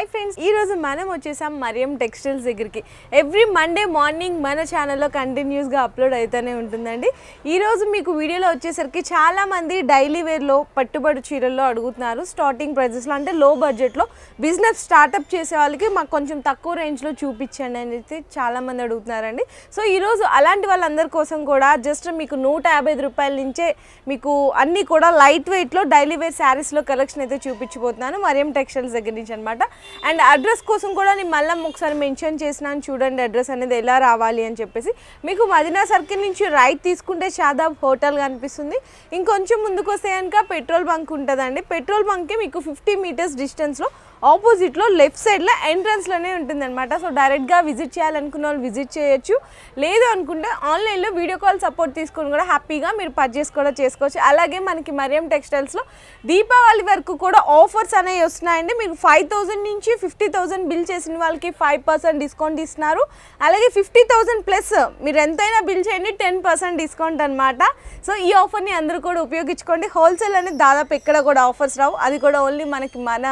Hi friends, ఈ రోజు మనం వచ్చేసాం మరియం టెక్స్టైల్స్ దగ్గరికి. ఎవ్రీ మండే మార్నింగ్ మన ఛానల్లో కంటిన్యూస్గా అప్లోడ్ అవుతూనే ఉంటుందండి. ఈరోజు మీకు వీడియోలో వచ్చేసరికి చాలామంది డైలీ వేర్లో పట్టుబడి చీరల్లో అడుగుతున్నారు. స్టార్టింగ్ ప్రైజెస్లో అంటే లో బడ్జెట్లో బిజినెస్ స్టార్ట్అప్ చేసే వాళ్ళకి మాకు కొంచెం తక్కువ రేంజ్లో చూపించండి అని అయితే చాలామంది అడుగుతున్నారండి. సో ఈరోజు అలాంటి వాళ్ళందరి కోసం కూడా జస్ట్ మీకు 155 రూపాయల నుంచే మీకు అన్నీ కూడా లైట్ వెయిట్లో డైలీ వేర్ శారీస్లో కలెక్షన్ అయితే చూపించబోతున్నాను మరియం టెక్స్టైల్స్ దగ్గర నుంచి అనమాట. అండ్ అడ్రస్ కోసం కూడా నేను మళ్ళీ ఒకసారి మెన్షన్ చేసినాను చూడండి, అడ్రస్ అనేది ఎలా రావాలి అని చెప్పేసి. మీకు మదీనా సర్కిల్ నుంచి రైట్ తీసుకుంటే షాదాబ్ హోటల్ కనిపిస్తుంది. ఇంకొంచెం ముందుకు వస్తే కనుక పెట్రోల్ బంక్ ఉంటుందండి. పెట్రోల్ బంక్కి మీకు 50 మీటర్స్ డిస్టెన్స్లో ఆపోజిట్లో లెఫ్ట్ సైడ్లో ఎంట్రన్స్లోనే ఉంటుందన్నమాట. సో డైరెక్ట్గా విజిట్ చేయాలనుకున్న వాళ్ళు విజిట్ చేయొచ్చు, లేదు అనుకుంటే ఆన్లైన్లో వీడియో కాల్ సపోర్ట్ తీసుకొని కూడా హ్యాపీగా మీరు పర్చేస్ కూడా చేసుకోవచ్చు. అలాగే మనకి మరియం టెక్స్టైల్స్లో దీపావళి వరకు కూడా ఆఫర్స్ అనేవి వస్తున్నాయండి. మీకు 5000 నుంచి 50,000 బిల్ చేసిన వాళ్ళకి 5% డిస్కౌంట్ ఇస్తున్నారు. అలాగే 50,000 ప్లస్ మీరు ఎంతైనా బిల్ చేయండి 10% డిస్కౌంట్ అనమాట. సో ఈ ఆఫర్ని అందరూ కూడా ఉపయోగించుకోండి. హోల్సేల్ అనేది దాదాపు ఎక్కడ కూడా ఆఫర్స్ రావు, అది కూడా ఓన్లీ మనకి మన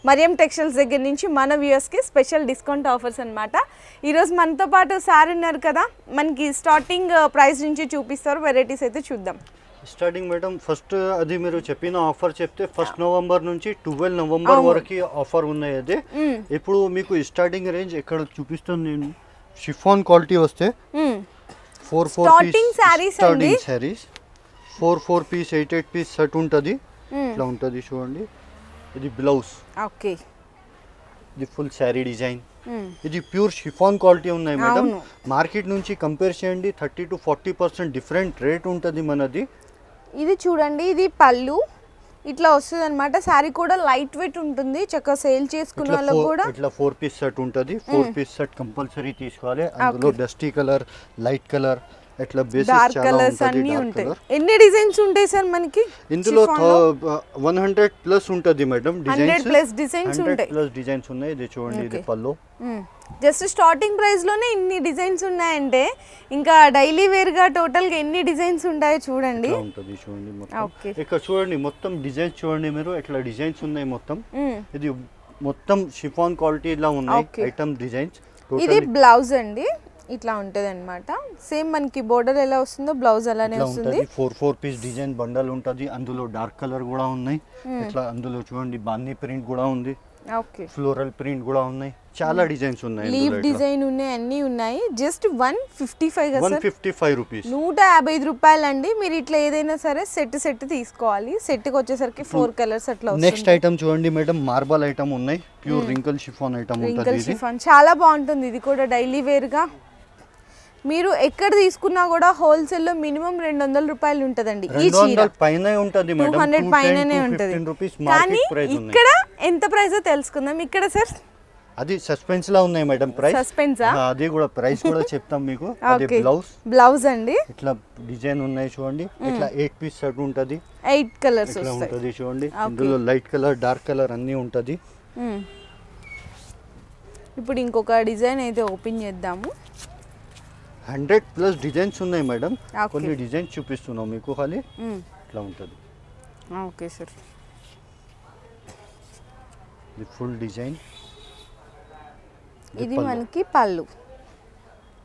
మరియం టెక్స్టైల్స్ దగ్గర నుంచి మన వ్యూయర్స్కి స్పెషల్ డిస్కౌంట్ ఆఫర్స్ అనమాట. ఈరోజు మనతో పాటు సార్ ఉన్నారు కదా, మనకి స్టార్టింగ్ ప్రైస్ నుంచి చూపిస్తారు, వెరైటీస్ అయితే చూద్దాం. స్టార్టింగ్ మేడం ఫస్ట్ అది మీరు చెప్పిన ఆఫర్ చెప్తే 1 నవంబర్ నుంచి 12 నవంబర్ వరకు ఆఫర్ ఉన్నాయి. అది ఇప్పుడు మీకు స్టార్టింగ్ రేంజ్ ఎక్కడ చూపిస్తాను నేను. షిఫాన్ క్వాలిటీ వస్తే 4 piece starting saris 4 piece 8 piece set ఉంటుంది. ఇట్లా ఉంటుంది చూడండి. ఇది బ్లౌజ్, ఓకే, ఇది ఫుల్ శారీ డిజైన్. ఇది ప్యూర్ షిఫాన్ క్వాలిటీ ఉన్నాయి మేడం. మార్కెట్ నుంచి కంపేర్ చేయండి 30 to 40% డిఫరెంట్ రేట్ ఉంటుంది మనది. ఇది చూడండి, ఇది పళ్ళు ఇట్లా వస్తుంది అనమాట. శారీ కూడా లైట్ వెయిట్ ఉంటుంది, చక్కగా సేల్ చేసుకున్న వాళ్ళకి కూడా. ఇట్లా 4 పీస్ సెట్ ఉంటుంది. 4 పీస్ సెట్ కంపల్సరీ తీసుకోవాలి. అందులో డస్టీ కలర్, లైట్ కలర్, ఇట్లా డార్క్ కలర్స్ అన్నీ ఉంటాయి. ఎన్ని డిజైన్స్ ఉంటాయి సార్ మనకి ఇందులో? 100 ప్లస్ ఉంటుంది మేడం. 100 ప్లస్ డిజైన్స్ ఉంటాయి. ప్లస్ డిజైన్స్ ఉన్నాయి. ఇది చూడండి, ఇది పళ్ళు. జస్ట్ స్టార్టింగ్ ప్రైస్ లోనే ఇన్ని డిజైన్స్ ఉన్నాయంటే ఇంకా డైలీ వేర్ గా టోటల్ గా ఎన్ని డిజైన్స్ ఉంటాయో చూడండి. ఉంటుంది చూడండి మొత్తం. ఇక్కడ చూడండి మొత్తం డిజైన్స్ చూడండి మీరు, ఇట్లా డిజైన్స్ ఉన్నాయి మొత్తం. ఇది మొత్తం షిఫాన్ క్వాలిటీ లా ఉన్నాయి ఐటమ్ డిజైన్స్. ఇది బ్లౌజ్ అండి, ఇట్లా ఉంటది అనమాట. సేమ్ మనకి బోర్డర్ ఎలా వస్తుందో బ్లౌజ్ అలానే వస్తుంది. 4 పీస్ డిజైన్ బండల్ ఉంటుంది. అందులో డార్క్ కలర్ కూడా ఉన్నాయి. ఇట్లా అందులో చూడండి బాందీ ప్రింట్ కూడా ఉంది, ఓకే, ఫ్లోరల్ ప్రింట్ కూడా ఉన్నాయి. చాలా డిజైన్స్ ఉన్నాయి. లీవ్ డిజైన్ ఉన్నాయి, అన్ని ఉన్నాయి. జస్ట్ 155 కదా సార్? 155 రూపీస్, 155 రూపాయలు అండి. మీరు ఇట్లా ఏదైనా సరే సెట్ తీసుకోవాలి. సెట్ కి వచ్చేసరికి 4 కలర్స్ అట్లా వస్తుంది. నెక్స్ట్ ఐటమ్ చూడండి మేడం, మార్బల్ ఐటమ్ ఉన్నాయి. ప్యూర్ రింకల్ షిఫాన్ ఐటమ్ ఉంటుంది. ఇది చాలా బాగుంటుంది. ఇది కూడా డైలీ వేర్ గా మీరు ఎక్కడ తీసుకున్నా కూడా హోల్సేల్ లో మినిమం 200 రూపాయలు ఉంటదండి. ఈ చీర పైనే ఉంటది మేడం, 200 పైననే ఉంటది. కానీ ఇక్కడ ఎంత ప్రైస్ తెలుసుకుందాం. ఇక్కడ సార్ అది సస్పెన్స్ లా ఉన్నాయి మేడం. ప్రైస్ సస్పెన్సా? అది కూడా ప్రైస్ కూడా చెప్తాం మీకు. అది బ్లౌజ్ అండి, ఇట్లా డిజైన్ ఉన్నాయి చూడండి. ఇట్లా 8 పీస్ సెట్ ఉంటది. 8 కలర్స్ ఉంటది చూడండి. ఇందులో లైట్ కలర్, డార్క్ కలర్ అన్ని ఉంటది. ఇప్పుడు ఇంకొక డిజైన్ అయితే ఓపెన్ చేద్దాము. 100 ప్లస్ డిజైన్స్ ఉన్నాయి మేడం. కొన్ని డిజైన్స్ చూపిస్తున్నాం మీకు. ఖాళీ ఇట్లా ఉంటుంది. ఓకే సార్, ఇది ఫుల్ డిజైన్. ఇది మనకి పళ్ళు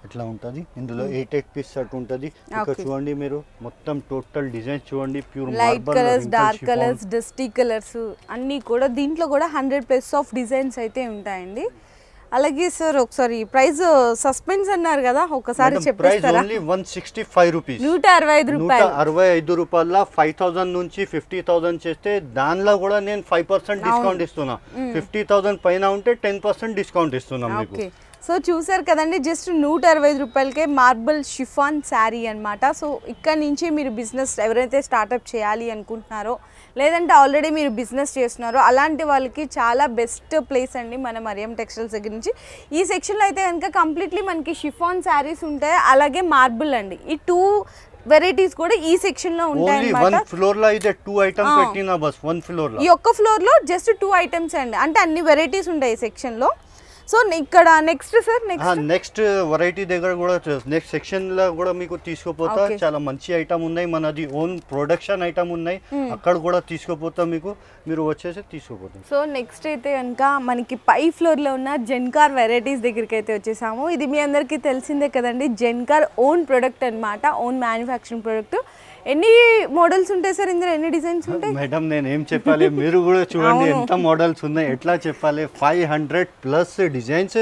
ఇట్లా ఉంటుంది. ఇందులో 8 పీస్ సెట్ ఉంటుంది. ఇక్కడ చూడండి మీరు మొత్తం టోటల్ డిజైన్స్ చూడండి. Pure light colours, dark colours, dusty colours అన్నీ కూడా. దీంట్లో కూడా 100 ప్లస్ ఆఫ్ డిజైన్స్ అయితే ఉంటాయండి. అలాగే సార్ ఒకసారి ప్రైస్ సస్పెన్స్ అన్నారు కదా, ఒకసారి చెప్పేస్తారా? 165 రూపీస్, 165 రూపాయలు. 165 రూపాయల 5000 నుంచి 50,000 చేస్తే దానిలో కూడా నేను 5% డిస్కౌంట్ ఇస్తున్నా. 50,000 పైన ఉంటే 10% డిస్కౌంట్ ఇస్తున్నా మీకు. సో చూసారు కదండి, జస్ట్ 165 రూపాయలకే మార్బుల్ షిఫాన్ శారీ అనమాట. సో ఇక్కడ నుంచి మీరు బిజినెస్ ఎవరైతే స్టార్ట్అప్ చేయాలి అనుకుంటున్నారో, లేదంటే ఆల్రెడీ మీరు బిజినెస్ చేస్తున్నారో అలాంటి వాళ్ళకి చాలా బెస్ట్ ప్లేస్ అండి మన మరియం టెక్స్టైల్స్ దగ్గర నుంచి. ఈ సెక్షన్లో అయితే కనుక కంప్లీట్లీ మనకి షిఫాన్ శారీస్ ఉంటాయి, అలాగే మార్బుల్ అండి. ఈ 2 వెరైటీస్ కూడా ఈ సెక్షన్ లో ఉంటాయి అన్నమాట. వన్ ఫ్లోర్ లో అయితే 2 ఐటమ్స్ పెట్టినా బస్. వన్ ఫ్లోర్ లో ఈ ఒక్క ఫ్లోర్ లో జస్ట్ 2 ఐటమ్స్ అండి. అంటే అన్ని వెరైటీస్ ఉంటాయి ఈ సెక్షన్ లో. సో ఇక్కడ నెక్స్ట్ సార్ నెక్స్ట్ వెరైటీ దగ్గర కూడా నెక్స్ట్ సెక్షన్ లో కూడా మీకు తీసుకుపోతా. Okay. చాలా మంచి ఐటమ్ ఉన్నాయి, మనది ఓన్ ప్రొడక్షన్ ఐటమ్ ఉన్నాయి, అక్కడ కూడా తీసుకుపోతా మీకు, మీరు వచ్చేసి తీసుకుపోతాం. సో నెక్స్ట్ అయితే కనుక మనకి పై ఫ్లోర్లో ఉన్న జెన్కార్ వెరైటీస్ దగ్గరికి అయితే వచ్చేసాము. ఇది మీ అందరికీ తెలిసిందే కదండి, జెన్కార్ ఓన్ ప్రొడక్ట్ అన్నమాట, ఓన్ మ్యానుఫ్యాక్చరింగ్ ప్రొడక్ట్. ఎన్ని మోడల్స్ ఉంటాయి సార్ ఇందులో, ఎన్ని డిజైన్స్ ఉంటాయి? మేడం నేను ఏం చెప్పాలి, మీరు కూడా చూడండి ఎంత మోడల్స్ ఉన్నాయి, ఎట్లా చెప్పాలి. 500+ డిజైన్స్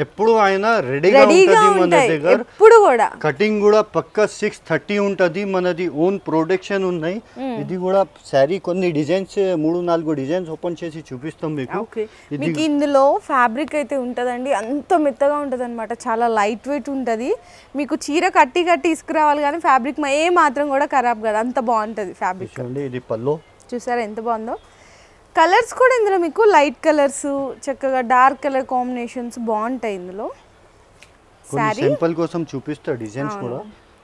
ఎప్పుడు ఆయన రెడీగా ఉంటుంది మన దగ్గర. ఎప్పుడు కూడా కటింగ్ కూడా పక్క 630 ఉంటుంది, మనది ఓన్ ప్రొడక్షన్ ఉన్నాయి. ఇది కూడా శారీ కొన్ని డిజైన్స్ 3-4 డిజైన్స్ ఓపెన్ చేసి చూపిస్తాం మీకు. మీకు ఇందులో ఫ్యాబ్రిక్ అయితే ఉంటుందండి, అంత మెత్తగా ఉంటుంది అనమాట, చాలా లైట్ వెయిట్ ఉంటుంది. మీకు చీర కట్టి తీసుకురావాలి కానీ ఫ్యాబ్రిక్ ఏ మాత్రం కూడా ఖరాబ్ కాదు, అంత బాగుంటుంది ఫ్యాబ్రిక్. చూడండి ఇది పల్లో, చూసారా ఎంత బాగుందో. కలర్స్ కూడా ఇందులో మీకు లైట్ కలర్స్, చక్కగా డార్క్ కలర్ కాంబినేషన్స్ బాగుంటాయి ఇందులో. కొన్ని సింపుల్ కోసం చూపిస్తా డిజైన్స్ కూడా.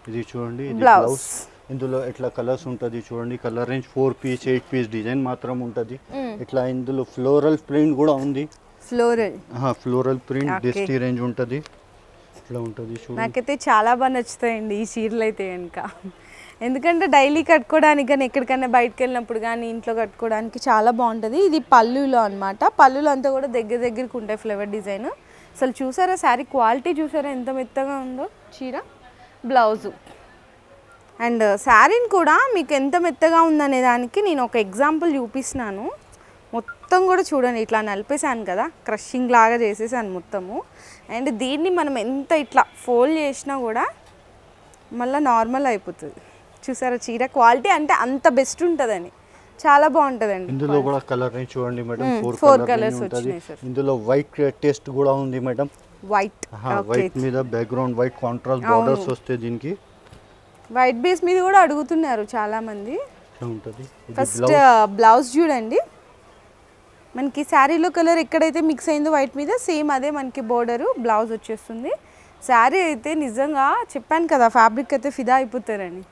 ఇది చూడండి, ఇది బ్లౌజ్. ఇందులో ఎట్లా కలర్స్ ఉంటుంది చూడండి, colour range 4 piece 8 piece design మాత్రం ఉంటుంది. ఇట్లా ఇందులో ఫ్లోరల్ ప్రింట్ కూడా ఉంది, ఫ్లోరల్ ప్రింట్ డిస్టీ రేంజ్ ఉంటుంది, ఇట్లా ఉంటుంది చూడండి. నాకైతే చాలా బాగా నచ్చుతాయండి ఈ చీరలు అయితే కనుక, ఎందుకంటే డైలీ కట్టుకోవడానికి కానీ ఎక్కడికైనా బయటకు వెళ్ళినప్పుడు కానీ ఇంట్లో కట్టుకోవడానికి చాలా బాగుంటుంది. ఇది పళ్ళులో అనమాట, పళ్ళులో అంతా కూడా దగ్గరికి ఉంటాయి ఫ్లవర్ డిజైన్. అసలు చూసారా శారీ క్వాలిటీ, చూసారా ఎంత మెత్తగా ఉందో చీర. బ్లౌజు అండ్ శారీని కూడా మీకు ఎంత మెత్తగా ఉందనే దానికి నేను ఒక ఎగ్జాంపుల్ చూపిస్తున్నాను. మొత్తం కూడా చూడండి, ఇట్లా నలిపేసాను కదా, క్రషింగ్ లాగా చేసేసాను మొత్తము. అండ్ దీన్ని మనం ఎంత ఇట్లా ఫోల్డ్ చేసినా కూడా మళ్ళీ నార్మల్ అయిపోతుంది. చూసారా చీర క్వాలిటీ అంటే అంత బెస్ట్ ఉంటుందని, చాలా బాగుంటుందండి. ఇందులో కూడా కలర్ రేంజ్ చూడండి మేడం, 4 కలర్స్ వచ్చినాయి. ఇందులో వైట్ టేస్ట్ కూడా ఉంది మేడం, వైట్ మీద బ్యాక్గ్రౌండ్ వైట్ కాంట్రాస్ట్ బోర్డర్స్ వస్తాయి దీనికి. వైట్ బేస్ మీద కూడా అడుగుతున్నారు చాలా మంది. ఉంటుంది. ఫస్ట్ బ్లౌజ్ చూడండి, మనకి శారీలో కలర్ ఎక్కడైతే మిక్స్ అయిందో వైట్ మీద సేమ్ అదే మనకి బోర్డరు, బ్లౌజ్ వచ్చేస్తుంది. శారీ అయితే నిజంగా చెప్పాను కదా, ఫ్యాబ్రిక్ అయితే ఫిదా అయిపోతారని.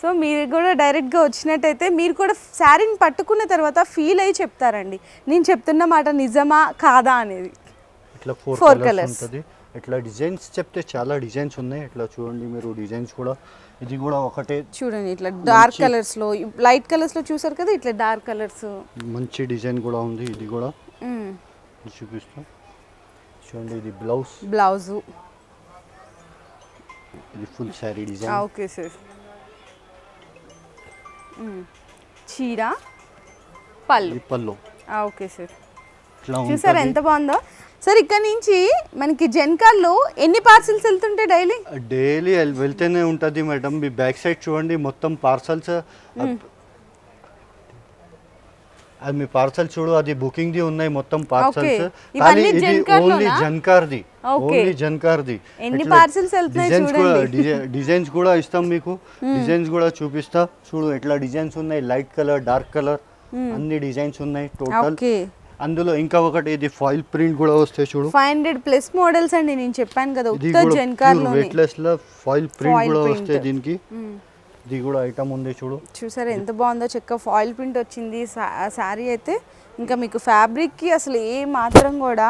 సో మీరు కూడా డైరెక్ట్గా వచ్చినట్టయితే మీరు కూడా శారీని పట్టుకున్న తర్వాత ఫీల్ అయ్యి చెప్తారండి, నేను చెప్తున్న మాట నిజమా కాదా అనేది. ఇట్లా 4 కలర్స్ ఉంటుంది. ఇట్లా డిజైన్స్ చెప్తే చాలా డిజైన్స్ ఉన్నాయి, ఇట్లా చూడండి మీరు డిజైన్స్ కూడా. ఇది కూడా ఒకటే చూడండి, ఇట్లా డార్క్ కలర్స్లో, లైట్ కలర్స్లో చూసారు కదా, ఇట్లా డార్క్ కలర్స్ మంచి డిజైన్ కూడా ఉంది. ఇది కూడా చూపిస్తాం చూడండి, ఇది బ్లౌజు, ఇది full sari design. Okay sir. చీర పళ్ళు. ఓకే సార్, చూసారా ఎంత బాగుందో. సార్ ఇక్కడ నుంచి మనకి జెన్కార్లో ఎన్ని పార్సల్స్ వెళ్తుంటాయి డైలీ వెళ్తూనే ఉంటుంది మేడం. మీ బ్యాక్ సైడ్ చూడండి మొత్తం పార్సల్స్, అది మీ పార్సల్ చూడు, అది బుకింగ్ ది ఉన్నాయి మొత్తం పార్సల్స్. కానీ ఇది ఓన్లీ జన్కార్ది. ఎన్ని పార్సల్స్ వెళ్తున్నాయి చూడండి. డిజైన్స్ కూడా ఇస్తాం మీకు, డిజైన్స్ కూడా చూపిస్తా చూడు. ఎట్లా డిజైన్స్ ఉన్నాయి, లైట్ కలర్, డార్క్ కలర్, అన్ని డిజైన్స్ ఉన్నాయి టోటల్. అందులో ఇంకా ఒకటి ఇది ఫాయిల్ ప్రింట్ కూడా వస్తాయి చూడు, 500+ మోడల్స్ అండి. నేను చెప్పాను కదా ఉత్త జెన్కార్ లో వెయిట్లెస్ లో ఫాయిల్ ప్రింట్ కూడా వస్తాయి దీనికి. ఇది కూడా ఐటమ్ ఉంది చూడు, చూసారా ఎంత బాగుందో, చక్క ఫాయిల్ ప్రింట్ వచ్చింది శారీ అయితే. ఇంకా మీకు ఫ్యాబ్రిక్కి అసలు ఏ మాత్రం కూడా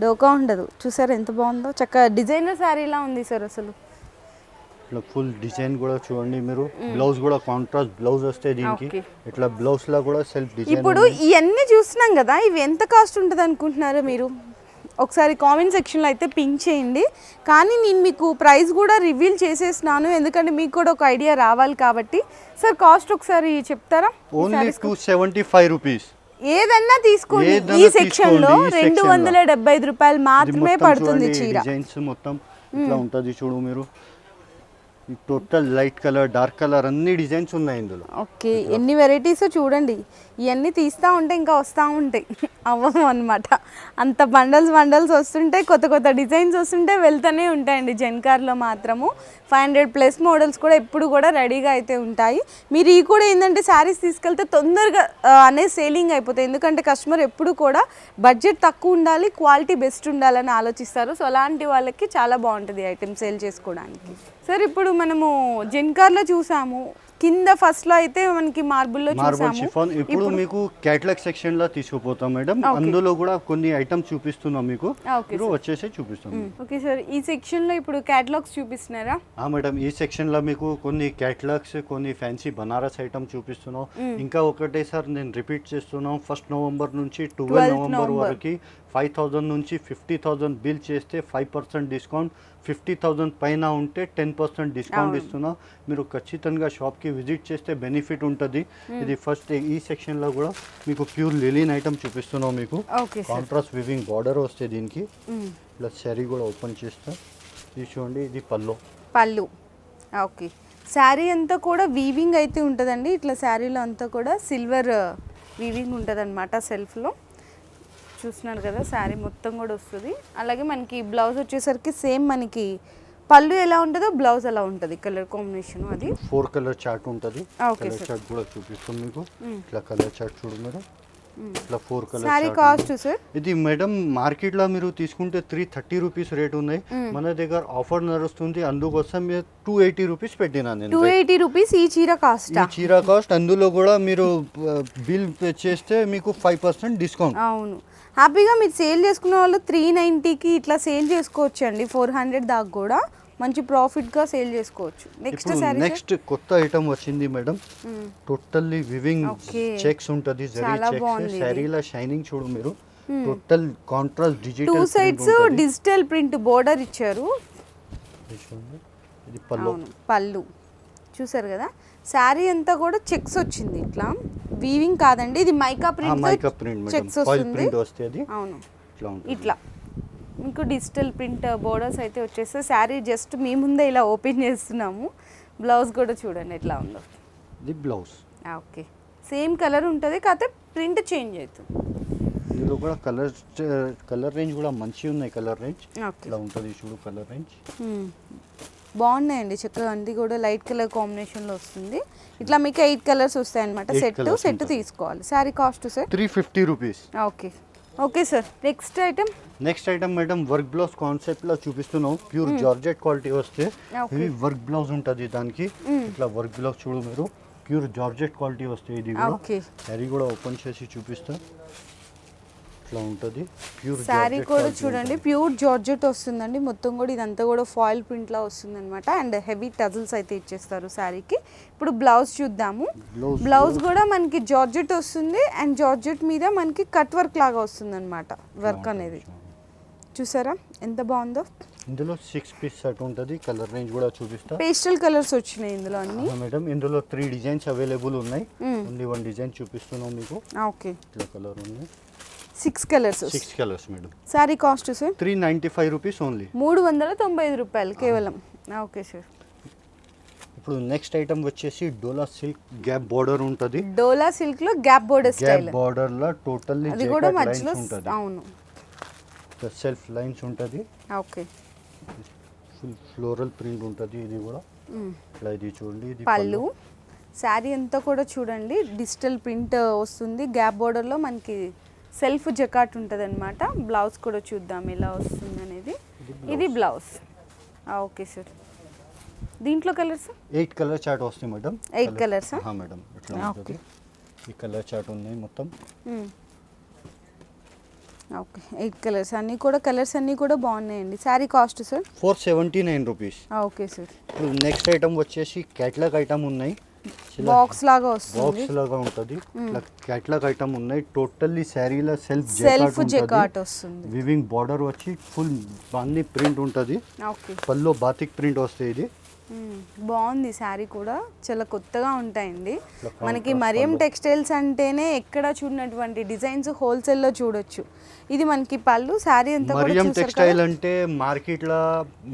డోకా ఉండదు. చూసారా ఎంత బాగుందో, చక్క డిజైనర్ శారీలా ఉంది సార్ అసలు. ఇట్లా ఫుల్ డిజైన్ కూడా చూడండి మీరు. బ్లౌజ్ కూడా కాంట్రాస్ట్ బ్లౌజ్ వస్తాయి దీనికి. ఇట్లా బ్లౌజ్ లా కూడా సెల్ఫ్ డిజైన్. ఇప్పుడు ఇవన్నీ చూస్తున్నాం కదా, ఇవి ఎంత కాస్ట్ ఉంటుంది అనుకుంటున్నారో మీరు? ఒకసారి కామెంట్ సెక్షన్లో అయితే పింక్ చేయండి. కానీ నేను మీకు ప్రైస్ కూడా రివీల్ చేసేసినాను, ఎందుకంటే మీకు కూడా ఒక ఐడియా రావాలి కాబట్టి. సార్ కాస్ట్ ఒకసారి చెప్తారా? Only 275 rupees. ఏదన్నా తీసుకోండి, ఈ సెక్షన్లో 275 రూపాయలు మాత్రమే పడుతుంది చీర. డిజైన్స్ మొత్తం ఇట్లా ఉంటుంది చూడు మీరు. Total light colour, dark colour అన్ని డిజైన్స్ ఉన్నాయి ఇందులో. ఓకే, ఎన్ని వెరైటీస్ చూడండి. ఇవన్నీ తీస్తూ ఉంటే ఇంకా వస్తూ ఉంటాయి, అవ్వము అనమాట. అంత బండల్స్ వస్తుంటాయి, కొత్త డిజైన్స్ వస్తుంటాయి, వెళ్తూనే ఉంటాయండి జెన్కార్లో మాత్రము. 500+ మోడల్స్ కూడా ఎప్పుడు కూడా రెడీగా అయితే ఉంటాయి. మీరు ఈ కూడా ఏంటంటే శారీస్ తీసుకెళ్తే తొందరగా అనేది సేలింగ్ అయిపోతాయి, ఎందుకంటే కస్టమర్ ఎప్పుడు కూడా బడ్జెట్ తక్కువ ఉండాలి, క్వాలిటీ బెస్ట్ ఉండాలని ఆలోచిస్తారు. సో అలాంటి వాళ్ళకి చాలా బాగుంటుంది ఐటమ్ సేల్ చేసుకోవడానికి. సార్ ఇప్పుడు మనము జెన్కార్లో చూసాము, కింద ఫస్ట్ లో అయితే మనకి మార్బుల్లో మార్బల్ చూసాము. షిఫాన్. ఇప్పుడు మీకు క్యాటలాగ్ సెక్షన్ లో తీసుకుపోతాం మేడం. అందులో కూడా కొన్ని ఐటమ్స్ చూపిస్తున్నాం మీకు. ఓకే ఇప్పుడు వచ్చేసి చూపిస్తాం. ఓకే సార్, ఈ సెక్షన్ లో ఇప్పుడు క్యాటలాగ్స్ చూపిస్తున్నారా? మేడం, ఈ సెక్షన్ లో మీకు కొన్ని క్యాటలాగ్స్, కొన్ని ఫ్యాన్సీ బనారస్ ఐటమ్ చూపిస్తున్నాం. ఇంకా ఒకటే సార్ నేను రిపీట్ చేస్తున్నాం, 1 నవంబర్ నుంచి 12 నవంబర్ వరకు 5,000 నుంచి 50,000 బిల్ చేస్తే 5% డిస్కౌంట్, 50,000 పైన ఉంటే 10% డిస్కౌంట్ ఇస్తున్నా. మీరు ఖచ్చితంగా షాప్కి విజిట్ చేస్తే బెనిఫిట్ ఉంటుంది. ఇది ఫస్ట్ ఈ సెక్షన్లో కూడా మీకు ప్యూర్ లిలిన్ ఐటమ్ చూపిస్తున్నాం మీకు. కాంట్రాస్ట్ వివింగ్ బార్డర్ వస్తే దీనికి ప్లస్ శారీ కూడా ఓపెన్ చేస్తా. ఇది చూడండి, ఇది పళ్ళు. ఓకే, శారీ అంతా కూడా వీవింగ్ అయితే ఉంటుందండి. ఇట్లా శారీలో అంతా కూడా సిల్వర్ వీవింగ్ ఉంటుంది అనమాట. సెల్ఫ్లో చూస్తున్నారు కదా, శారీ మొత్తం కూడా వస్తుంది. అలాగే మనకి బ్లౌజ్ వచ్చేసరికి సేమ్ మనకి పళ్ళు ఎలా ఉంటుందో బ్లౌజ్ అలా ఉంటుంది. కలర్ కాంబినేషన్ అది 4 కలర్ చార్ట్ ఉంటుంది. కలర్ చార్ట్ కూడా చూపిస్తాం మీకు. ఇట్లా కలర్ చార్ట్ చూడు మేడం, ఇట్లా 4 కలర్. సారీ కాస్ట్ సార్ ఇది మేడం మార్కెట్ లో మీరు తీసుకుంటే 330 రూపీస్ రేట్ ఉన్నాయి. మన దగ్గర ఆఫర్ నడుస్తుంది, అందుకోసం 280 రూపీస్ పెట్టినా నేను. 280 రూపీస్ ఈ చీర కాస్ట్. ఈ చీర కాస్ట్. అందులో కూడా మీరు బిల్ పే చేస్తే మీకు 5% డిస్కౌంట్. అవును, హ్యాపీగా మీరు సేల్ చేసుకునే వాళ్ళు 390కి ఇట్లా సేల్ చేసుకోవచ్చు అండి. 400 దాకా కూడా మంచి ప్రాఫిట్ గా సేల్ చేసుకోవచ్చు. నెక్స్ట్ కొత్త ఐటమ్ వచ్చింది మేడం, టోటల్లీ వివింగ్ చెక్స్ ఉంటది. శారీల షైనింగ్ చూడు మీరు, total contrast digital. 2 sides digital print border ఇచ్చారు. ఇది పళ్ళు చూసారు కదా, శారీ అంతా కూడా చెక్స్ వచ్చింది. ఇట్లా వీవింగ్ కాదండి, ఇది మైకా ప్రింట్ చెక్స్ వస్తుంది. అవును, ఇట్లా మీకు డిజిటల్ ప్రింట్ బోర్డర్స్ అయితే వచ్చేస్తే శారీ జస్ట్ మీ ముందే ఇలా ఓపెన్ చేస్తున్నాము. బ్లౌజ్ కూడా చూడండి ఎట్లా ఉందో. ఇది బ్లౌజ్. ఓకే, సేమ్ కలర్ ఉంటుంది, కాకపోతే ప్రింట్ చేంజ్ అవుతుంది. ఇందులో కూడా కలర్ రేంజ్ కూడా మంచిగా ఉన్నాయి. కలర్ రేంజ్ ఇట్లా ఉంటుంది చూడు. కలర్ రేంజ్ బాగున్నాయండి చక్కగా. అన్ని కూడా లైట్ కలర్ కాంబినేషన్లో వస్తుంది. ఇట్లా మీకు 8 కలర్స్ వస్తాయి అనమాట. సెట్ తీసుకోవాలి. Sari cost sir 350 rupees. Okay sir, next item madam work blouse concept లో చూపిస్తున్నాం. ప్యూర్ జార్జెట్ క్వాలిటీ వస్తే ఇది వర్క్ బ్లౌజ్ ఉంటుంది దానికి. ఇట్లా వర్క్ బ్లౌజ్ చూడు మీరు, ప్యూర్ జార్జెట్ క్వాలిటీ వస్తే. ఇది కూడా శారీ కూడా ఓపెన్ చేసి చూపిస్తా. ఇట్లా ఉంటుంది ప్యూర్ శారీ కూడా చూడండి, ప్యూర్ జార్జెట్ వస్తుందండి. మొత్తం కూడా ఇదంతా కూడా ఫాయిల్ ప్రింట్ లా వస్తుంది అనమాట. అండ్ హెవీ టజల్స్ అయితే ఇచ్చేస్తారు శారీకి. ఇప్పుడు బ్లౌజ్ చూద్దాము. బ్లౌజ్ కూడా మనకి జార్జెట్ వస్తుంది. అండ్ జార్జెట్ మీద మనకి కట్ వర్క్ లాగా వస్తుంది అనమాట. వర్క్ అనేది చూసారా ఎంత బాగుందో. ఇందులో 6 పీస్ సెట్ ఉంటుంది. కలర్ రేంజ్ కూడా చూపిస్తా. పేస్టల్ కలర్స్ వచ్చినాయి ఇందులో అన్ని. మేడం ఇందులో 3 డిజైన్స్ అవైలబుల్ ఉన్నాయి. ఓన్లీ 1 డిజైన్ చూపిస్తున్నాం మీకు. ఓకే, ఇట్లా కలర్ ఉన్నాయి. 6 colours madam. Sorry cost sir 395 rupees only. 395 రూపాయలు కేవలం. Okay sir. ఇప్పుడు నెక్స్ట్ ఐటమ్ వచ్చేసి డోలా సిల్క్ గ్యాప్ బోర్డర్ ఉంటుంది. డోలా సిల్క్ లో gap border style. Gap border లో టోటల్లీ అది కూడా మధ్యలో అవును సెల్ఫ్ లైన్స్ ఉంటుంది. ఓకే, ఫుల్ ఫ్లోరల్ ప్రింట్ ఉంటుంది. ఇది కూడా ఇట్లా. ఇది చూడండి, ఇది పళ్ళు. శారీ అంతా కూడా చూడండి డిజిటల్ ప్రింట్ వస్తుంది. గ్యాప్ బోర్డర్ లో మనకి సెల్ఫ్ జకాట్ ఉంటుంది అనమాట. బ్లౌజ్ కూడా చూద్దాం ఎలా వస్తుంది అనేది. ఇది బ్లౌజ్. ఓకే సార్, దీంట్లో కలర్స్ 8 కలర్ చార్ట్ వస్తాయి మేడం. 8 colours madam. ఇట్లా ఉంటుంది. ఈ కలర్ చార్ట్ ఉన్నాయి మొత్తం. ఓకే, 8 కలర్స్ అన్నీ కూడా. కలర్స్ అన్నీ కూడా బాగున్నాయండి. Sari cost sir 479 rupees. Okay sir. ఇప్పుడు నెక్స్ట్ ఐటమ్ వచ్చేసి క్యాటలాగ్ ఐటమ్ ఉన్నాయి. బాక్స్ లాగా వస్తుంది. బాక్స్ లాగా ఉంటుంది. ఇట్లా క్యాటలాగ్ ఐటమ్ ఉన్నాయి. టోటల్లీ శారీలో సెల్ఫ్ జకాట్ వస్తుంది. వివింగ్ బార్డర్ వచ్చి ఫుల్ బాంది ప్రింట్ ఉంటుంది. పల్లో బాతిక్ ప్రింట్ వస్తాయి. ఇది బాగుంది. శారీ కూడా చాలా కొత్తగా ఉంటాయండి. మనకి మరియం టెక్స్టైల్స్ అంటేనే ఎక్కడ చూడనటువంటి డిజైన్స్ హోల్సేల్లో చూడొచ్చు. ఇది మనకి పళ్ళు. శారీ అంతా మరియం టెక్స్టైల్ అంటే మార్కెట్ లో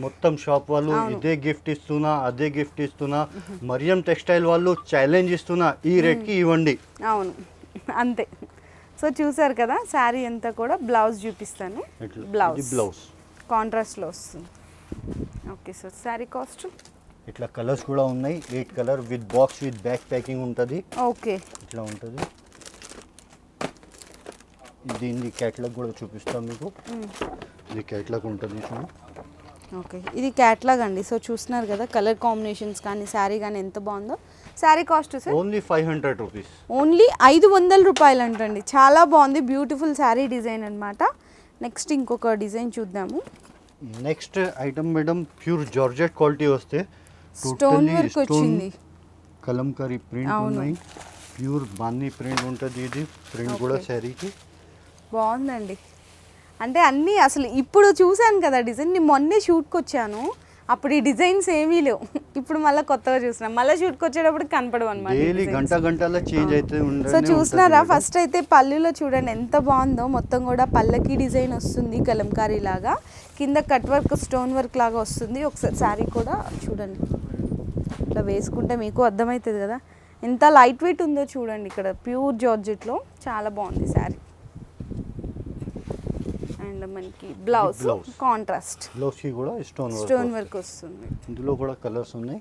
మొత్తం షాప్ వాళ్ళు ఇదే గిఫ్ట్ ఇస్తున్నా, అదే గిఫ్ట్ ఇస్తున్నా. మరియం టెక్స్టైల్ వాళ్ళు ఛాలెంజ్ ఇస్తున్నా, ఈ రేట్ కి ఇవ్వండి. అవును, అంతే. సో చూసారు కదా, శారీ అంతా కూడా. బ్లౌజ్ చూపిస్తాను. బ్లౌజ్ కాంట్రాస్ట్ లో వస్తుంది. ఓకే సార్, శారీ కాస్ట్ ఇట్లా కలర్స్ కూడా ఉన్నాయి. 8 colour with box with back packing ఉంటుంది. ఓకే, ఇట్లా ఉంటుంది. దీన్ని క్యాటలాగ్ కూడా చూపిస్తాం మీకు. ఇది క్యాటలాగ్ ఉంటుంది. ఓకే, ఇది క్యాటలాగ్ అండి. సో చూస్తున్నారు కదా కలర్ కాంబినేషన్స్ కానీ శారీ కానీ ఎంత బాగుందో. Sari cost sir only 500 rupees. Only 500 రూపాయలు అంటండి. చాలా బాగుంది, బ్యూటిఫుల్ శారీ డిజైన్ అన్నమాట. నెక్స్ట్ ఇంకొక డిజైన్ చూద్దాము. Next item madam pure georgette quality వస్తే స్టోన్ వర్క్ వచ్చింది, కలంకారీ ప్రింట్ ఉన్నాయి, ప్యూర్ బాందీ ప్రింట్ ఉంటుంది. ఇది ప్రింట్ కూడా శారీకి బాగుందండి. అంటే అన్నీ అసలు ఇప్పుడు చూశాను కదా డిజైన్, నేను మొన్నే షూట్కి వచ్చాను, అప్పుడు ఈ డిజైన్స్ ఏమీ లేవు. ఇప్పుడు మళ్ళీ కొత్తగా చూసినాం, మళ్ళీ షూట్కి వచ్చేటప్పుడు కనపడవు అనమాట. డైలీ గంటలో చేంజ్ అయితే సో చూసినారా, ఫస్ట్ అయితే పళ్ళులో చూడండి ఎంత బాగుందో. మొత్తం కూడా పళ్ళకి డిజైన్ వస్తుంది కలంకారీ లాగా, కింద కట్ వర్క్ స్టోన్ వర్క్ లాగా వస్తుంది. ఒకసారి శారీ కూడా చూడండి, ఇట్లా వేసుకుంటే మీకు అర్థమవుతుంది కదా ఎంత లైట్ వెయిట్ ఉందో చూడండి. ఇక్కడ ప్యూర్ జార్జెట్లో చాలా బాగుంది శారీ. అండ్ మనకి బ్లౌజ్ కాంట్రాస్ట్, బ్లౌజ్ కి కూడా స్టోన్ వర్క్ వస్తుంది. ఇందులో కూడా కలర్స్ ఉన్నాయి,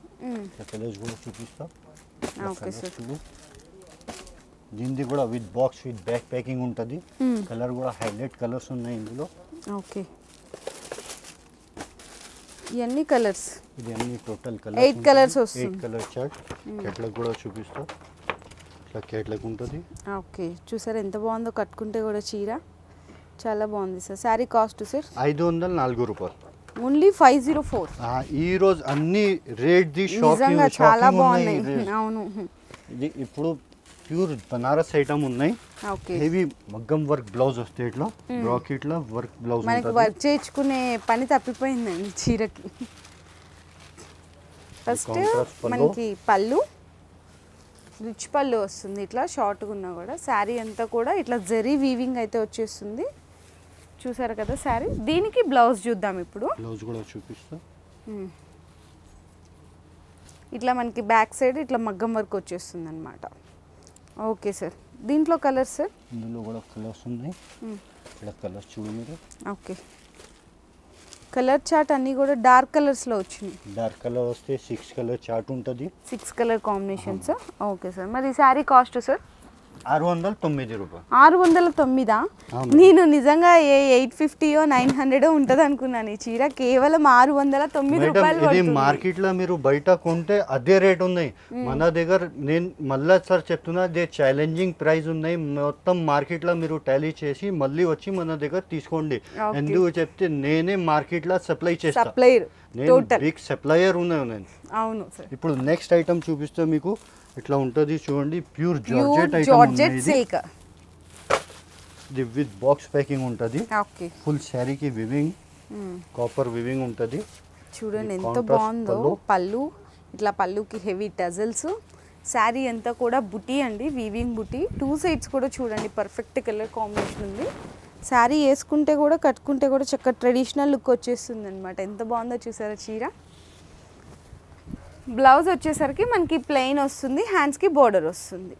కలర్స్ కూడా చూపిస్తా. ఓకే సార్, దీనిది కూడా with box with back packing ఉంటుంది. కలర్ కూడా హైలైట్ కలర్స్ ఉన్నాయి ఇందులో. ఓకే, ఇవన్నీ కలర్స్, ఇది అన్ని టోటల్ కలర్స్ 8 కలర్స్ వస్తుంది. 8 కలర్ చార్ట్. కేటలాగ్ కూడా చూపిస్తా, ఇట్లా కేటలాగ్ ఉంటుంది. ఓకే, చూసారు ఎంత బాగుందో, కట్టుకుంటే కూడా చీర చాలా బాగుంది సార్. శారీ కాస్ట్ సార్ 504 రూపాయలు, ఓన్లీ 504. ఈ రోజు అన్ని రేట్ ది నిజంగా చాలా బాగున్నాయి. అవును, ఇది ఇప్పుడు ప్యూర్ బనారస్ ఐటమ్ ఉన్నాయి. ఓకే, హెవీ మగ్గం వర్క్ బ్లౌజ్ వస్తే ఇట్లా బ్రాకెట్ లో వర్క్ బ్లౌజ్ మనకి ఉంటుంది. వర్క్ చేయించుకునే పని తప్పిపోయిందండి చీరకి. ఫస్ట్ మనకి పళ్ళు రిచ్ పళ్ళు వస్తుంది, ఇట్లా షార్ట్గా ఉన్నా కూడా. శారీ అంతా కూడా ఇట్లా జరీ వీవింగ్ అయితే వచ్చేస్తుంది. చూసారు కదా శారీ. దీనికి బ్లౌజ్ చూద్దాం ఇప్పుడు. బ్లౌజ్ కూడా చూపిస్తా. ఇట్లా మనకి బ్యాక్ సైడ్ ఇట్లా మగ్గం వర్క్ వచ్చేస్తుంది అనమాట. ఓకే సార్, దీంట్లో కలర్స్ సార్? ఇందులో కూడా కలర్స్ ఉన్నాయి, ఇక్కడ కలర్స్ చూడు మీరు. ఓకే, కలర్ చార్ట్ అన్నీ కూడా డార్క్ కలర్స్లో వచ్చినాయి. డార్క్ కలర్ వస్తే 6 కలర్ చార్ట్ ఉంటుంది, 6 కలర్ కాంబినేషన్స్. ఓకే సార్, మరి శారీ కాస్ట్ సార్ 609 రూపాయలు. 609. నేను నిజంగా 850 900 ఉంటుంది అనుకున్నాను. ఈ చీర కేవలం 609 రూపాయలు. ఇది మార్కెట్ లో మీరు బయట కొంటే అదే రేట్ ఉన్నాయి, మన దగ్గర నేను మళ్ళా సార్ చెప్తున్నా, అదే ఛాలెంజింగ్ ప్రైస్ ఉన్నాయి. మొత్తం మార్కెట్ లో మీరు టాలీ చేసి మళ్ళీ వచ్చి మన దగ్గర తీసుకోండి. ఎందుకు చెప్తే నేనే మార్కెట్ లో సప్లై చేస్తా, సప్లైర్, నేను బిగ్ సప్లయర్ ఉన్నాయి నేను. అవును సార్. ఇప్పుడు నెక్స్ట్ ఐటమ్ చూపిస్తే మీకు ఇట్లా ఉంటుంది చూడండి, ప్యూర్ జార్జెట్ జార్జెట్ సిల్క్. ఇది విత్ బాక్స్ ప్యాకింగ్ ఉంటుంది. ఓకే, ఫుల్ శారీకి వివింగ్, కాపర్ వివింగ్ ఉంటుంది. చూడండి ఎంత బాగుందో. పళ్ళు ఇట్లా పళ్ళుకి హెవీ టజల్స్. శారీ అంతా కూడా బుటీ అండి, వీవింగ్ బుటీ. 2 సైడ్స్ కూడా చూడండి పర్ఫెక్ట్ కలర్ కాంబినేషన్ ఉంది. శారీ వేసుకుంటే కూడా కట్టుకుంటే కూడా చక్కగా ట్రెడిషనల్ లుక్ వచ్చేస్తుంది అనమాట. ఎంత బాగుందో చూసారా చీర. బ్లౌజ్ వచ్చేసరికి మనకి ప్లెయిన్ వస్తుంది, హ్యాండ్స్కి బోర్డర్ వస్తుంది.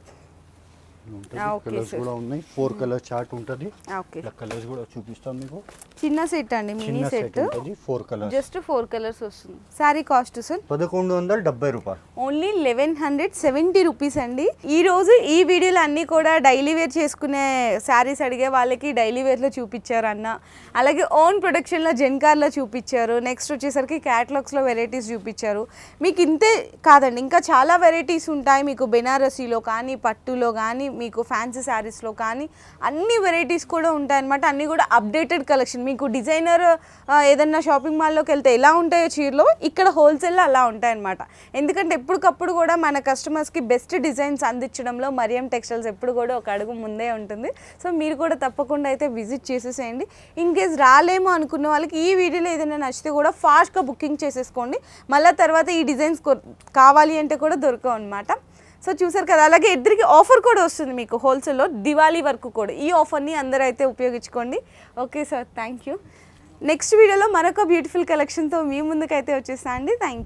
కలర్స్ కూడా ఉన్నాయి, 4 కలర్ చార్ట్ ఉంటుంది. ఓకే, కలర్స్ కూడా చూపిస్తాం మీకు. చిన్న సెట్ అండి, mini set, 4 colours, just 4 colours వస్తుంది. శారీ కాస్ట్ సార్ 1170 రూపాయలు, ఓన్లీ 1170 రూపీస్ అండి. ఈ రోజు ఈ వీడియోలో అన్నీ కూడా డైలీ వేర్ చేసుకునే శారీస్ అడిగే వాళ్ళకి డైలీ వేర్లో చూపించారు అన్న, అలాగే ఓన్ ప్రొడక్షన్లో జెన్కార్లో చూపించారు. నెక్స్ట్ వచ్చేసరికి క్యాటలాగ్స్లో వెరైటీస్ చూపించారు. మీకు ఇంతే కాదండి, ఇంకా చాలా వెరైటీస్ ఉంటాయి మీకు. బెనారసీలో కానీ, పట్టులో కానీ, మీకు ఫ్యాన్సీ శారీస్లో కానీ అన్ని వెరైటీస్ కూడా ఉంటాయన్నమాట. అన్నీ కూడా అప్డేటెడ్ కలెక్షన్. మీకు డిజైనర్ ఏదన్నా షాపింగ్ మాల్లోకి వెళ్తే ఎలా ఉంటాయో చీరలో, ఇక్కడ హోల్సేల్లో అలా ఉంటాయన్నమాట. ఎందుకంటే ఎప్పటికప్పుడు కూడా మన కస్టమర్స్కి బెస్ట్ డిజైన్స్ అందించడంలో మరియం టెక్స్టైల్స్ ఎప్పుడు కూడా ఒక అడుగు ముందే ఉంటుంది. సో మీరు కూడా తప్పకుండా అయితే విజిట్ చేసేసేయండి. ఇన్ కేస్ రాలేమో అనుకున్న వాళ్ళకి ఈ వీడియోలో ఏదైనా నచ్చితే కూడా ఫాస్ట్గా బుకింగ్ చేసేసుకోండి. మళ్ళీ తర్వాత ఈ డిజైన్స్ కావాలి అంటే కూడా దొరకవు అనమాట. సో చూసారు కదా. అలాగే ఇద్దరికి ఆఫర్ కూడా వస్తుంది మీకు హోల్సేల్లో, దివాళీ వరకు కూడా. ఈ ఆఫర్ని అందరూ అయితే ఉపయోగించుకోండి. Okay sir, thank you. Next వీడియోలో మరొక బ్యూటిఫుల్ కలెక్షన్తో మీ ముందుకైతే వచ్చేస్తా అండి. Thank you.